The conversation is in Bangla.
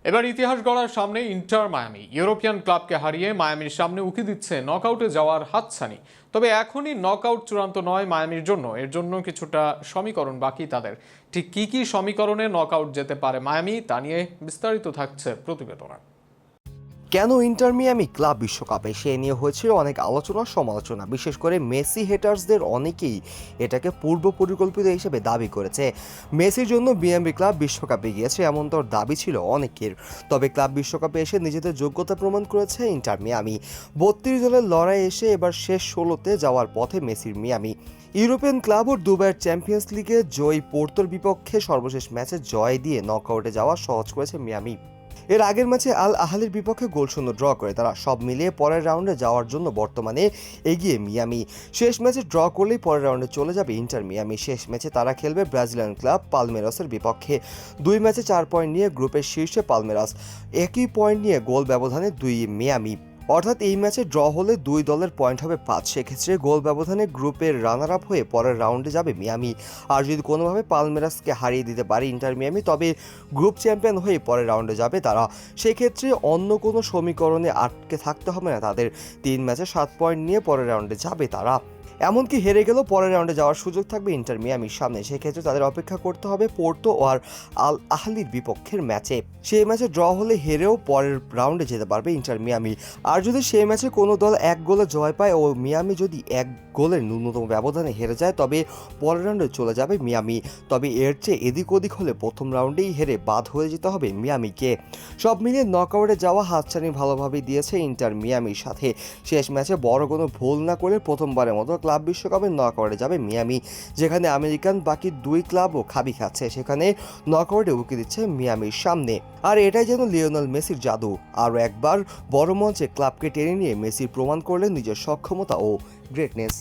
এবার ইতিহাস গড়ার সামনে ইন্টার মায়ামি ইউরোপিয়ান ক্লাবকে হারিয়ে মায়ামির সামনে উকি দিচ্ছে নকআউটে যাওয়ার হাতছানি। তবে এখনই নকআউট চূড়ান্ত নয় মায়ামির জন্য, এর জন্য কিছুটা সমীকরণ বাকি তাদের। ঠিক কি কি সমীকরণে নকআউট যেতে পারে মায়ামি, তা নিয়ে বিস্তারিত থাকছে প্রতিবেদনা। কেন ইন্টার মিয়ামি ক্লাব বিশ্বকাপে সে নিয়ে হয়েছিল অনেক আলোচনা সমালোচনা। বিশেষ করে মেসি হেটার্সদের অনেকেই এটাকে পূর্ব পরিকল্পিত হিসেবে দাবি করেছে। মেসির জন্য মিয়ামি ক্লাব বিশ্বকাপে গিয়েছে এমন তোর দাবি ছিল অনেকের। তবে ক্লাব বিশ্বকাপে এসে নিজেদের যোগ্যতা প্রমাণ করেছে ইন্টার মিয়ামি। 32 দলের লড়াই এসে এবার শেষ 16তে যাওয়ার পথে মেসির মিয়ামি। ইউরোপিয়ান ক্লাব ও দুবাইয়ের চ্যাম্পিয়ন্স লিগে জয়ী পোর্তোর বিপক্ষে সর্বশেষ ম্যাচে জয় দিয়ে নকআউটে যাওয়া সহজ করেছে মিয়ামি। এর আগের ম্যাচে আল আহলির বিপক্ষে গোলশূন্য ড্র করে তারা। সব মিলিয়ে পরের রাউন্ডে যাওয়ার জন্য বর্তমানে এগিয়ে মিয়ামি। শেষ ম্যাচে ড্র করলেই পরের রাউন্ডে চলে যাবে ইন্টার মিয়ামি। শেষ ম্যাচে তারা খেলবে ব্রাজিলিয়ান ক্লাব পালমেরাসের বিপক্ষে। 2 ম্যাচে 4 পয়েন্ট নিয়ে গ্রুপের শীর্ষে পালমেরাস, একই পয়েন্ট নিয়ে গোল ব্যবধানে 2 মিয়ামি। অর্থাৎ এই ম্যাচে ড্র হলে 2 দলের পয়েন্ট হবে 5। সেক্ষেত্রে গোল ব্যবধানে গ্রুপের রানার আপ হয়ে পরের রাউন্ডে যাবে মিয়ামি। আর যদি কোনোভাবে পালমেরাসকে হারিয়ে দিতে পারে ইন্টার মিয়ামি, তবে গ্রুপ চ্যাম্পিয়ন হয়ে পরের রাউন্ডে যাবে তারা। সেক্ষেত্রে অন্য কোনো সমীকরণে আটকে থাকতে হবে না তাদের। 3 ম্যাচে 7 পয়েন্ট নিয়ে পরের রাউন্ডে যাবে তারা। এমনকি হেরে গেলেও পরের রাউন্ডে যাওয়ার সুযোগ থাকবে ইন্টার মিয়ামির সামনে। সেক্ষেত্রে তাদের অপেক্ষা করতে হবে পোর্তো আর আল আহলির বিপক্ষের ম্যাচে। সেই ম্যাচে ড্র হলে হেরেও পরের রাউন্ডে যেতে পারবে ইন্টার মিয়ামি। আর যদি সেই ম্যাচে কোনো দল 1 গোলে জয় পায় ও মিয়ামি যদি 1 গোলের ন্যূনতম ব্যবধানে হেরে যায়, তবে পরের রাউন্ডে চলে যাবে মিয়ামি। তবে এর চেয়ে এদিক ওদিক হলে প্রথম রাউন্ডেই হেরে বাদ হয়ে যেতে হবে মিয়ামিকে। সব মিলিয়ে নকআউটে যাওয়া হাতছানি ভালোভাবেই দিয়েছে ইন্টার মিয়ামির সাথে। শেষ ম্যাচে বড় কোনো ভুল না করে প্রথমবারের মতো ক্লাব বিশ্বকাপে নকআউটে যাবে মিয়ামি। যেখানে আমেরিকান বাকি 2 ক্লাবও খাবি খাচ্ছে, সেখানে নকআউটে উকি দিচ্ছে মিয়ামির সামনে। আর এটাই যেন লিওনেল মেসির জাদু। আরও একবার বড় মঞ্চে ক্লাবকে টেনে নিয়ে মেসি প্রমাণ করলেন নিজের সক্ষমতা ও গ্রেটনেস।